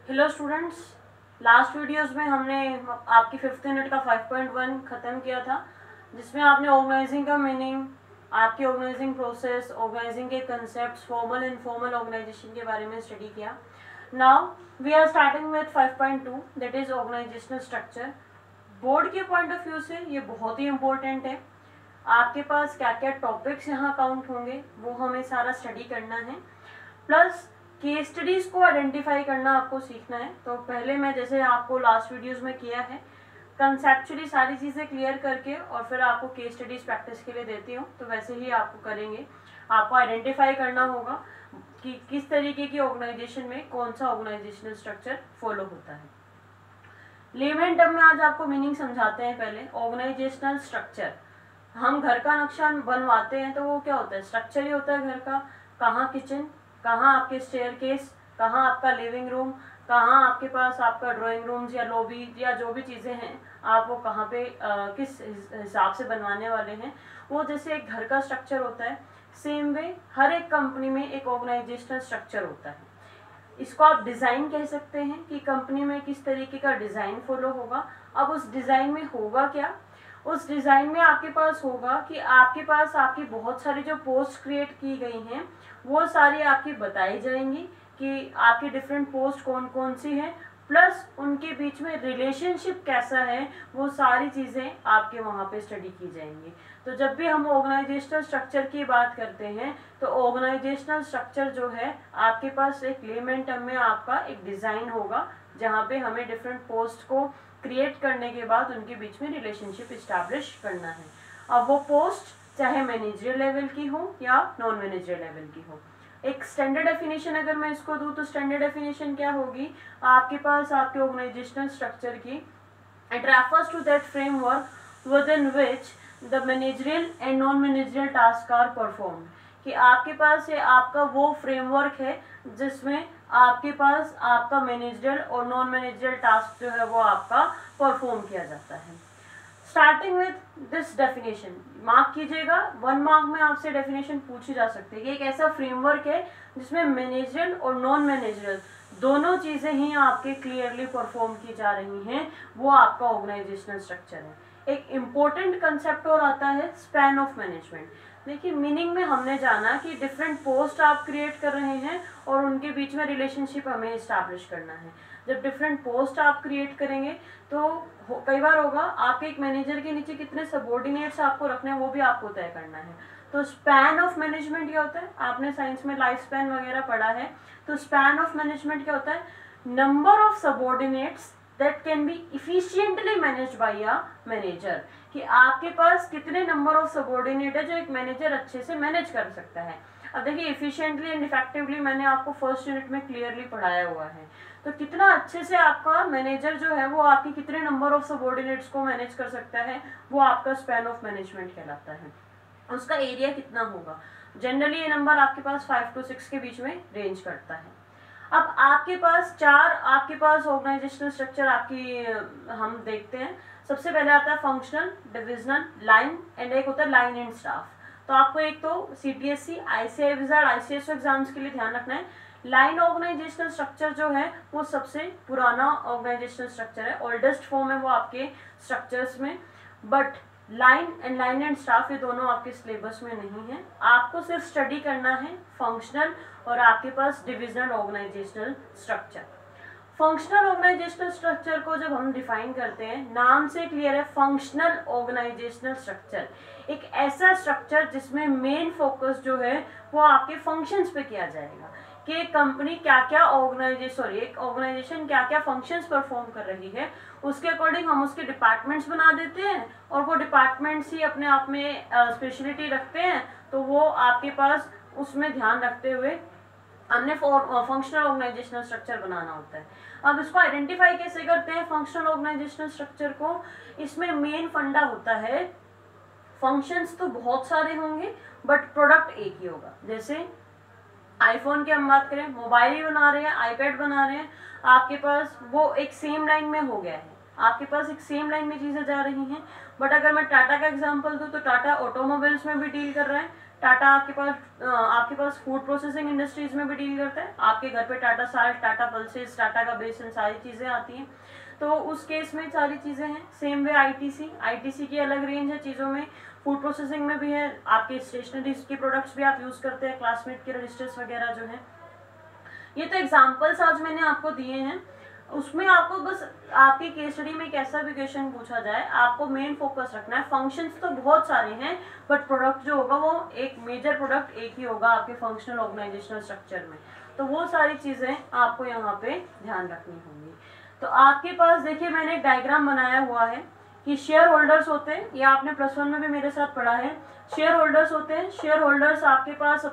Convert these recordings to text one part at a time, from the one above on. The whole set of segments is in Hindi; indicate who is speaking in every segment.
Speaker 1: हेलो स्टूडेंट्स, लास्ट वीडियोस में हमने आपकी 5th यूनिट का 5.1 ख़त्म किया था, जिसमें आपने ऑर्गेनाइजिंग का मीनिंग, आपकी ऑर्गेनाइजिंग प्रोसेस, ऑर्गेनाइजिंग के कंसेप्ट्स, फॉर्मल इनफॉर्मल ऑर्गेनाइजेशन के बारे में स्टडी किया। Now we are starting with 5.2 that is organizational structure. Board के पॉइंट ऑफ व्यू से ये बहुत ही इंपॉर्टेंट है। आपके पास क्या क्या टॉपिक्स यहाँ काउंट होंगे वो हमें सारा स्टडी करना है, प्लस केस स्टडीज को आइडेंटिफाई करना आपको सीखना है। तो पहले मैं जैसे आपको लास्ट वीडियोस में किया है, कंसेप्चुअली सारी चीज़ें क्लियर करके और फिर आपको केस स्टडीज प्रैक्टिस के लिए देती हूँ, तो वैसे ही आपको करेंगे। आपको आइडेंटिफाई करना होगा कि किस तरीके की ऑर्गेनाइजेशन में कौन सा ऑर्गेनाइजेशनल स्ट्रक्चर फॉलो होता है। लेमन टर्म में आज आपको मीनिंग समझाते हैं। पहले ऑर्गेनाइजेशनल स्ट्रक्चर, हम घर का नक्शा बनवाते हैं तो वो क्या होता है, स्ट्रक्चर ही होता है घर का। कहाँ किचन, कहाँ आपके स्टेयरकेस, कहाँ आपका लिविंग रूम, कहाँ आपके पास आपका ड्राइंग रूम्स या लॉबी या जो भी चीज़ें हैं, आप वो कहाँ पे किस हिसाब से बनवाने वाले हैं, वो जैसे एक घर का स्ट्रक्चर होता है, सेम वे हर एक कंपनी में एक ऑर्गेनाइजेशनल स्ट्रक्चर होता है। इसको आप डिज़ाइन कह सकते हैं कि कंपनी में किस तरीके का डिज़ाइन फॉलो होगा। अब उस डिज़ाइन में होगा क्या, उस डिज़ाइन में आपके पास होगा कि आपके पास आपकी बहुत सारी जो पोस्ट क्रिएट की गई हैं वो सारी आपकी बताई जाएंगी कि आपकी डिफरेंट पोस्ट कौन कौन सी हैं, प्लस उनके बीच में रिलेशनशिप कैसा है, वो सारी चीज़ें आपके वहाँ पे स्टडी की जाएंगी। तो जब भी हम ऑर्गेनाइजेशनल स्ट्रक्चर की बात करते हैं तो ऑर्गेनाइजेशनल स्ट्रक्चर जो है आपके पास एक लेमन टर्म में आपका एक डिज़ाइन होगा, जहाँ पे हमें डिफरेंट पोस्ट को क्रिएट करने के बाद उनके बीच में रिलेशनशिप इस्टेब्लिश करना है। अब वो पोस्ट चाहे मैनेजरियल लेवल की हो या नॉन मैनेजरियल लेवल की हो। एक स्टैंडर्ड डेफिनेशन अगर मैं इसको दूं तो स्टैंडर्ड डेफिनेशन क्या होगी, आपके पास आपके ऑर्गेनाइजेशनल स्ट्रक्चर की, it refers to that framework within which the managerial and non managerial task are perform. कि आपके पास ये आपका वो फ्रेमवर्क है जिसमें आपके पास आपका मैनेजरियल और नॉन मैनेजरियल टास्क जो है वो आपका परफॉर्म किया जाता है। Starting with this definition, mark कीजिएगा, 1 मार्क में आपसे डेफिनेशन पूछी जा सकती है कि एक ऐसा फ्रेमवर्क है जिसमें मैनेजरियल और नॉन मैनेजरियल दोनों चीज़ें ही आपके क्लियरली परफॉर्म की जा रही हैं, वो आपका ऑर्गेनाइजेशनल स्ट्रक्चर है। एक इम्पोर्टेंट कंसेप्ट और आता है स्पैन ऑफ मैनेजमेंट। देखिए, मीनिंग में हमने जाना कि डिफरेंट पोस्ट आप क्रिएट कर रहे हैं और उनके बीच में रिलेशनशिप हमें इस्टेब्लिश करना है। जब डिफरेंट पोस्ट आप क्रिएट करेंगे तो कई बार होगा आपके एक मैनेजर के नीचे कितने सबॉर्डिनेट्स आपको रखने हैं वो भी आपको तय करना है। तो स्पैन ऑफ मैनेजमेंट क्या होता है, आपने साइंस में लाइफ स्पैन वगैरह पढ़ा है। तो स्पैन ऑफ मैनेजमेंट क्या होता है, number of subordinates that can be efficiently managed by a manager. कि आपके पास कितने नंबर ऑफ सबॉर्डिनेट है जो एक मैनेजर अच्छे से मैनेज कर सकता है। अब देखिए, इफिशिएंटली एंड इफेक्टिवली मैंने आपको फर्स्ट यूनिट में क्लियरली पढ़ाया हुआ है। तो कितना अच्छे से आपका मैनेजर जो है वो आपकी कितने नंबर ऑफ सबॉर्डिनेट्स को मैनेज कर सकता है, वो आपका स्पैन ऑफ मैनेजमेंट कहलाता है। उसका एरिया कितना होगा, जनरली ये नंबर आपके पास 5 to 6 के बीच में रेंज करता है। अब आपके पास आपके पास ऑर्गेनाइजेशनल स्ट्रक्चर आपकी हम देखते हैं। सबसे पहले आता है फंक्शनल, डिविजनल, लाइन एंड एक होता है लाइन एंड स्टाफ। तो आपको एक तो CTSC, ICAI wizard, ICSO exams के लिए ध्यान रखना है, लाइन ऑर्गेनाइजेशनल स्ट्रक्चर जो है वो सबसे पुराना ऑर्गेनाइजेशनल स्ट्रक्चर है, ओल्डेस्ट फॉर्म है वो आपके स्ट्रक्चर्स में। बट लाइन एंड स्टाफ ये दोनों आपके सिलेबस में नहीं है। आपको सिर्फ स्टडी करना है फंक्शनल और आपके पास divisional organisational structure. Functional organisational structure को जब हम डिफाइन करते हैं, नाम से क्लियर है, फंक्शनल ऑर्गेनाइजेशनल स्ट्रक्चर एक ऐसा स्ट्रक्चर जिसमें मेन फोकस जो है वो आपके फंक्शंस पे किया जाएगा कि एक कंपनी क्या क्या एक ऑर्गेनाइजेशन क्या क्या फंक्शंस परफॉर्म कर रही है, उसके अकॉर्डिंग हम उसके डिपार्टमेंट्स बना देते हैं और वो डिपार्टमेंट्स ही अपने आप में स्पेशलिटी रखते हैं। तो वो आपके पास उसमें ध्यान रखते हुए हमने फंक्शनल ऑर्गेनाइजेशनल स्ट्रक्चर बनाना होता है। अब इसको आइडेंटिफाई कैसे करते हैं फंक्शनल ऑर्गेनाइजेशनल स्ट्रक्चर को, इसमें मेन फंडा होता है, फंक्शंस तो बहुत सारे होंगे बट प्रोडक्ट एक ही होगा। जैसे आईफोन की हम बात करें, मोबाइल ही बना रहे हैं, आईपैड बना रहे हैं, आपके पास वो एक सेम लाइन में हो गया है, आपके पास एक सेम लाइन में चीज़ें जा रही हैं। बट अगर मैं टाटा का एग्जांपल दूं तो टाटा ऑटोमोबाइल्स में भी डील कर रहा है, टाटा आपके पास फूड प्रोसेसिंग इंडस्ट्रीज में भी डील करता है, आपके घर पे टाटा साल्ट, टाटा पल्सेस, टाटा का बेसन, सारी चीज़ें आती हैं, तो उस केस में सारी चीज़ें हैं। सेम वे आईटीसी की अलग रेंज है चीज़ों में, फूड प्रोसेसिंग में भी है, आपके स्टेशनरी के प्रोडक्ट्स भी आप यूज़ करते हैं, क्लासमेट के रजिस्टर्स वगैरह जो हैं। ये तो एग्जाम्पल्स आज मैंने आपको दिए हैं, उसमें आपको बस आपकी केस स्टडी में कैसा भी क्वेश्चन पूछा जाए आपको मेन फोकस रखना है। फंक्शंस तो बहुत सारे हैं, बट प्रोडक्ट जो होगा वो एक मेजर प्रोडक्ट एक ही होगा आपके फंक्शनल ऑर्गेनाइजेशनल स्ट्रक्चर में, तो वो सारी चीज़ें आपको यहाँ पे ध्यान रखनी होंगी। तो आपके पास देखिए मैंने एक डायग्राम बनाया हुआ है कि शेयर होल्डर्स होते हैं, ये आपने +1 में भी मेरे साथ पढ़ा है। शेयर होल्डर्स होते हैं, शेयर होल्डर्स आपके पास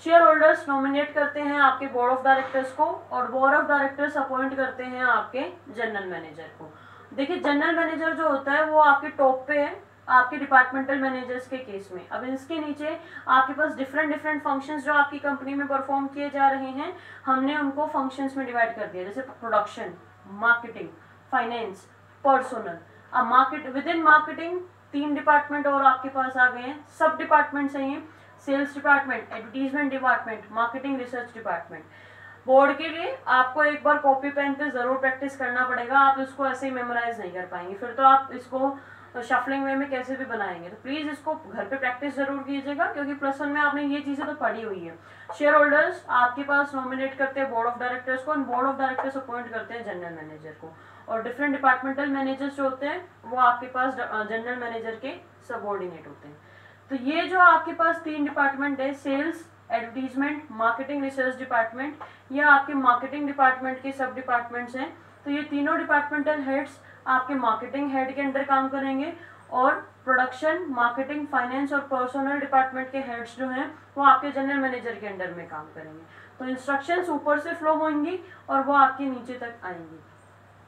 Speaker 1: शेयर होल्डर्स नॉमिनेट करते हैं आपके बोर्ड ऑफ डायरेक्टर्स को, और बोर्ड ऑफ डायरेक्टर्स अपॉइंट करते हैं आपके जनरल मैनेजर को। देखिए जनरल मैनेजर जो होता है वो आपके टॉप पे है आपके डिपार्टमेंटल मैनेजर्स के केस में। अब इसके नीचे आपके पास डिफरेंट फंक्शंस जो आपकी कंपनी में परफॉर्म किए जा रहे हैं, हमने उनको फंक्शंस में डिवाइड कर दिया, जैसे प्रोडक्शन, मार्केटिंग, फाइनेंस, पर्सनल। अब विद इन मार्केटिंग 3 डिपार्टमेंट और आपके पास आ गए हैं, सब डिपार्टमेंट्स हैं ये, sales department, advertisement department, marketing research department. Board के लिए आपको एक बार कॉपी पेन पे जरूर प्रैक्टिस करना पड़ेगा, आप इसको ऐसे ही मेमोराइज नहीं कर पाएंगे, फिर तो आप इसको शफलिंग वे में कैसे भी बनाएंगे। तो प्लीज इसको घर पे प्रैक्टिस जरूर कीजिएगा, क्योंकि +1 में आपने ये चीजें तो पढ़ी हुई है। शेयर होल्डर्स आपके पास नॉमिनेट करते हैं बोर्ड ऑफ डायरेक्टर्स को, बोर्ड ऑफ डायरेक्टर्स अपॉइंट करते हैं जनरल मैनेजर को, और डिफरेंट डिपार्टमेंटल मैनेजर्स जो होते हैं वो आपके पास जनरल मैनेजर के सबऑर्डिनेट होते हैं। तो ये जो आपके पास 3 डिपार्टमेंट है, sales, advertisement, marketing research department, ये आपके मार्केटिंग डिपार्टमेंट के सब डिपार्टमेंट्स हैं। तो ये तीनों डिपार्टमेंटल हेड्स आपके मार्केटिंग हेड के अंडर काम करेंगे, और प्रोडक्शन, मार्केटिंग, फाइनेंस और पर्सनल डिपार्टमेंट के हेड्स जो हैं वो आपके जनरल मैनेजर के अंडर में काम करेंगे। तो इंस्ट्रक्शंस ऊपर से फ्लो होंगी और वो आपके नीचे तक आएंगी।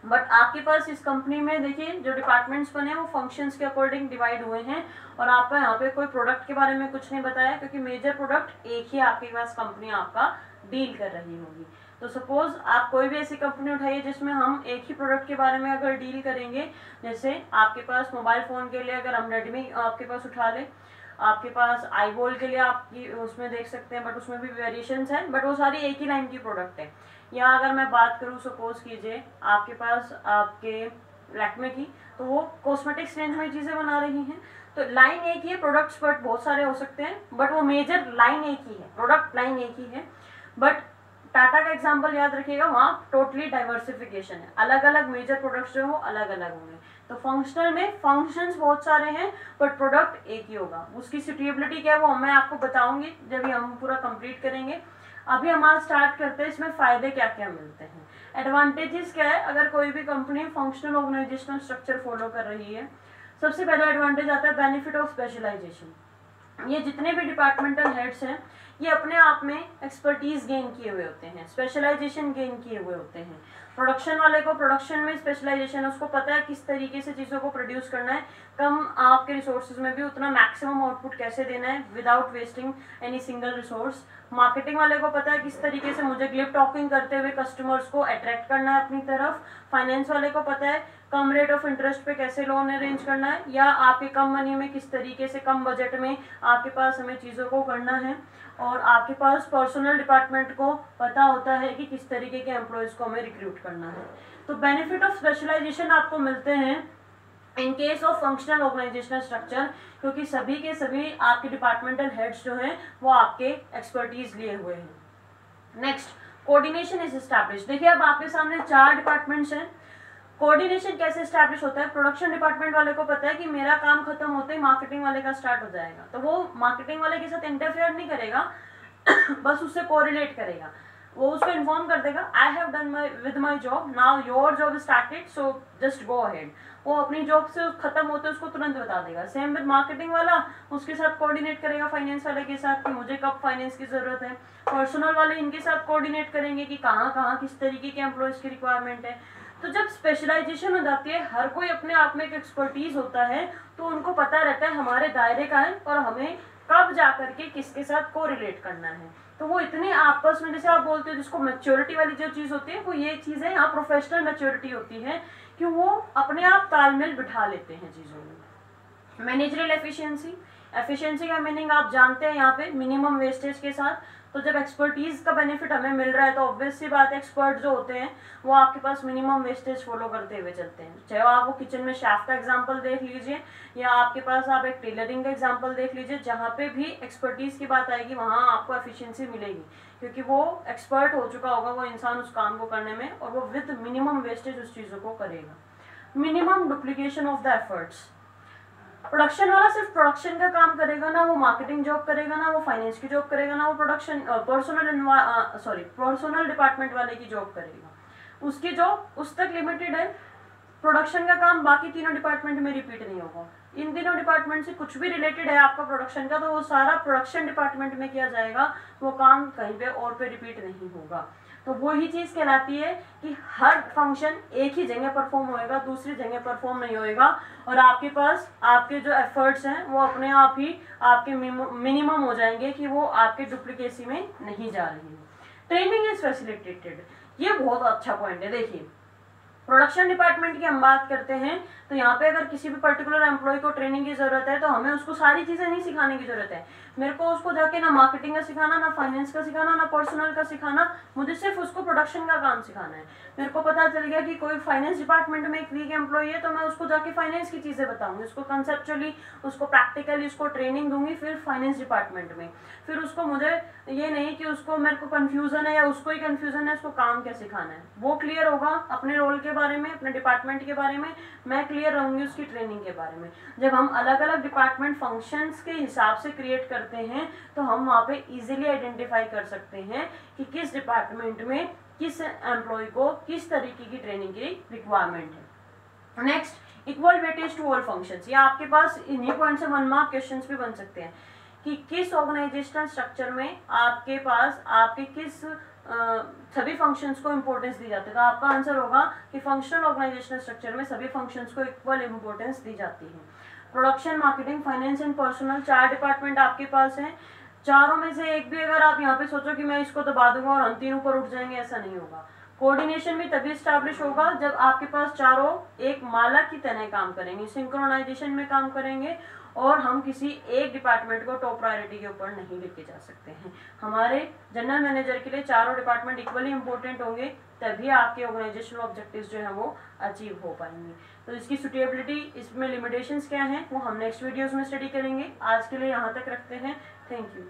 Speaker 1: बट आपके पास इस कंपनी में देखिए जो डिपार्टमेंट्स बने हैं वो फंक्शंस के अकॉर्डिंग डिवाइड हुए हैं, और आपका यहाँ पे कोई प्रोडक्ट के बारे में कुछ नहीं बताया, क्योंकि मेजर प्रोडक्ट एक ही आपके पास कंपनी आपका डील कर रही होगी। तो सपोज आप कोई भी ऐसी कंपनी उठाइए जिसमें हम एक ही प्रोडक्ट के बारे में अगर डील करेंगे, जैसे आपके पास मोबाइल फ़ोन के लिए अगर हम रेडमी आपके पास उठा लें, आपके पास iWall के लिए आपकी उसमें देख सकते हैं, बट उसमें भी वेरिएशंस हैं, बट वो सारी एक ही लाइन की प्रोडक्ट है। या अगर मैं बात करूँ सपोज कीजिए आपके पास आपके लैक्मे की, तो वो कॉस्मेटिक्स रेंज में चीज़ें बना रही हैं, तो लाइन एक ही है, प्रोडक्ट्स बट बहुत सारे हो सकते हैं, बट वो मेजर लाइन एक ही है, प्रोडक्ट लाइन एक ही है। बट टाटा का एग्जांपल याद रखिएगा, वहाँ टोटली डाइवर्सिफिकेशन है, अलग अलग मेजर प्रोडक्ट्स जो है वो अलग अलग होंगे। तो फंक्शनल में फंक्शंस बहुत सारे हैं बट प्रोडक्ट एक ही होगा। उसकी सुटेबिलिटी क्या है वो मैं आपको बताऊंगी जब हम पूरा कंप्लीट करेंगे। अभी हम आज स्टार्ट करते हैं इसमें फ़ायदे क्या क्या मिलते हैं। एडवांटेजेस क्या है अगर कोई भी company functional organisational structure follow कर रही है। सबसे पहला एडवांटेज आता है बेनिफिट ऑफ स्पेशलाइजेशन। ये जितने भी डिपार्टमेंटल हेड्स हैं ये अपने आप में एक्सपर्टीज गेन किए हुए होते हैं, स्पेशलाइजेशन गेन किए हुए होते हैं। प्रोडक्शन वाले को प्रोडक्शन में स्पेशलाइजेशन है, उसको पता है किस तरीके से चीज़ों को प्रोड्यूस करना है, कम आपके रिसोर्सेज में भी उतना मैक्सिमम आउटपुट कैसे देना है without wasting any single resource. Marketing वाले को पता है किस तरीके से मुझे ग्लिप टॉकिंग करते हुए कस्टमर्स को अट्रैक्ट करना है अपनी तरफ। फाइनेंस वाले को पता है कम रेट ऑफ इंटरेस्ट पे कैसे लोन अरेंज करना है, या आपके कम मनी में किस तरीके से कम बजट में आपके पास हमें चीज़ों को करना है। और आपके पास पर्सनल डिपार्टमेंट को पता होता है कि किस तरीके के एम्प्लॉयज़ को हमें रिक्रूट करना है। तो बेनिफिट ऑफ स्पेशलाइजेशन आपको मिलते हैं in case of functional organisational structure, क्योंकि सभी के सभी आपके डिपार्टमेंटल हेड्स जो हैं वो आपके एक्सपर्टीज लिए हुए हैं। Next, coordination is establish. देखिए अब आपके सामने 4 डिपार्टमेंट्स हैं। कोऑर्डिनेशन कैसे एस्टैब्लिश होता है, प्रोडक्शन डिपार्टमेंट वाले को पता है कि मेरा काम खत्म होते ही मार्केटिंग वाले का स्टार्ट हो जाएगा, तो वो मार्केटिंग वाले के साथ इंटरफेयर नहीं करेगा बस उससे कोरिलेट करेगा, वो उसको इन्फॉर्म कर देगा I have done with my job, now your job started so just go ahead. वो अपनी जॉब से खत्म होते उसको तुरंत बता देगा। सेम विद मार्केटिंग वाला, उसके साथ कोऑर्डिनेट करेगा फाइनेंस वाले के साथ कि मुझे कब फाइनेंस की जरूरत है। पर्सनल वाले इनके साथ कोऑर्डिनेट करेंगे कि कहाँ कहाँ किस तरीके के एम्प्लॉयज़ की रिक्वायरमेंट है। तो जब स्पेशलाइजेशन हो जाती है, हर कोई अपने आप में एक एक्सपर्टीज होता है, तो उनको पता रहता है हमारे दायरे का है और हमें कब जाकर के किसके साथ को रिलेट करना है। तो वो इतने आपस में, जैसे आप बोलते हो जिसको मैच्योरिटी वाली जो चीज़ होती है, वो ये चीज़ है यहाँ प्रोफेशनल मैच्योरिटी होती है कि वो अपने आप तालमेल बिठा लेते हैं चीज़ों में। मैनेजरियल एफिशिएंसी, एफिशिएंसी का मीनिंग आप जानते हैं यहाँ पे मिनिमम वेस्टेज के साथ। तो जब एक्सपर्टीज का बेनिफिट हमें मिल रहा है तो ऑब्वियस सी बात है एक्सपर्ट जो होते हैं वो आपके पास मिनिमम वेस्टेज फॉलो करते हुए चलते हैं। चाहे आप वो किचन में शेफ का एग्जांपल देख लीजिए या आपके पास आप एक टेलरिंग का एग्जांपल देख लीजिए, जहाँ पे भी एक्सपर्टीज की बात आएगी वहाँ आपको एफिशिएंसी मिलेगी, क्योंकि वो एक्सपर्ट हो चुका होगा वो इंसान उस काम को करने में, और वो विद मिनिमम वेस्टेज उस चीज़ों को करेगा। Minimum duplication of the efforts. Production वाला सिर्फ प्रोडक्शन का काम करेगा ना, वो मार्केटिंग जॉब करेगा ना, वो फाइनेंस की जॉब करेगा ना, वो प्रोडक्शन पर्सनल डिपार्टमेंट वाले की जॉब करेगा। उसकी जॉब उस तक लिमिटेड है। प्रोडक्शन का काम बाकी तीनों डिपार्टमेंट में रिपीट नहीं होगा। इन तीनों डिपार्टमेंट से कुछ भी रिलेटेड है आपका प्रोडक्शन का तो वो सारा प्रोडक्शन डिपार्टमेंट में किया जाएगा, वो काम कहीं पे और पे रिपीट नहीं होगा। तो वो ही चीज़ कहलाती है कि हर फंक्शन एक ही जगह परफॉर्म होएगा, दूसरी जगह परफॉर्म नहीं होएगा, और आपके पास आपके जो एफर्ट्स हैं वो अपने आप ही आपके मिनिमम हो जाएंगे कि वो आपके डुप्लीकेसी में नहीं जा रही है। ट्रेनिंग इज फैसिलिटेटेड, ये बहुत अच्छा पॉइंट है। देखिए प्रोडक्शन डिपार्टमेंट की हम बात करते हैं तो यहाँ पे अगर किसी भी पर्टिकुलर एम्प्लॉय को ट्रेनिंग की जरूरत है तो हमें उसको सारी चीजें नहीं सिखाने की जरूरत है। मेरे को उसको जाके ना मार्केटिंग का सिखाना, ना फाइनेंस का सिखाना, ना पर्सनल का सिखाना, मुझे सिर्फ उसको प्रोडक्शन का काम सिखाना है। मेरे को पता चल गया कि कोई फाइनेंस डिपार्टमेंट में एक वीक एम्प्लॉय है तो मैं उसको जाके फाइनेंस की चीजें बताऊंगी, उसको कंसेप्चुअली, उसको प्रैक्टिकली उसको ट्रेनिंग दूंगी फिर फाइनेंस डिपार्टमेंट में। फिर उसको मुझे ये नहीं कि उसको मेरे को कंफ्यूजन है या उसको ही कंफ्यूजन है उसको काम क्या सिखाना है, वो क्लियर होगा अपने रोल के बारे में, अपने डिपार्टमेंट के बारे में, मैं क्लियर रहूंगी उसकी ट्रेनिंग के बारे में। जब हम अलग अलग डिपार्टमेंट फंक्शंस के हिसाब से क्रिएट करते हैं तो हम वहाँ पे इजीली आइडेंटिफाई कर सकते हैं कि किस डिपार्टमेंट में किस एम्प्लॉय को किस तरीके की ट्रेनिंग की रिक्वायरमेंट है। Next, equal weightage to all functions. या आपके पास इन्हीं पॉइंट से 1 मार्क क्वेश्चंस भी बन सकते हैं कि किस ऑर्गेनाइजेशनल स्ट्रक्चर में आपके पास आपके किस सभी फंक्शंस को इंपॉर्टेंस दी जाती है। तो आपका आंसर होगा कि फंक्शनल ऑर्गेनाइजेशनल स्ट्रक्चर में सभी फंक्शंस को इक्वल इंपॉर्टेंस दी जाती है। Production, marketing, finance and personal 4 department आपके पास हैं। चारों में से एक भी अगर आप यहाँ पे सोचो कि मैं इसको दबा दूंगा और हम तीन ऊपर उठ जाएंगे, ऐसा नहीं होगा। कोऑर्डिनेशन भी तभी स्टैब्लिश होगा जब आपके पास चारों एक माला की तरह काम करेंगे, सिंक्रोनाइजेशन में काम करेंगे, और हम किसी एक डिपार्टमेंट को टॉप प्रायोरिटी के ऊपर नहीं लेके जा सकते हैं। हमारे जनरल मैनेजर के लिए चारों डिपार्टमेंट इक्वली इंपॉर्टेंट होंगे, तभी आपके ऑर्गेनाइजेशनल ऑब्जेक्टिव्स जो है वो अचीव हो पाएंगे। तो इसकी सुटेबिलिटी, इसमें लिमिटेशंस क्या हैं वो हम नेक्स्ट वीडियोस में स्टडी करेंगे। आज के लिए यहाँ तक रखते हैं। Thank you.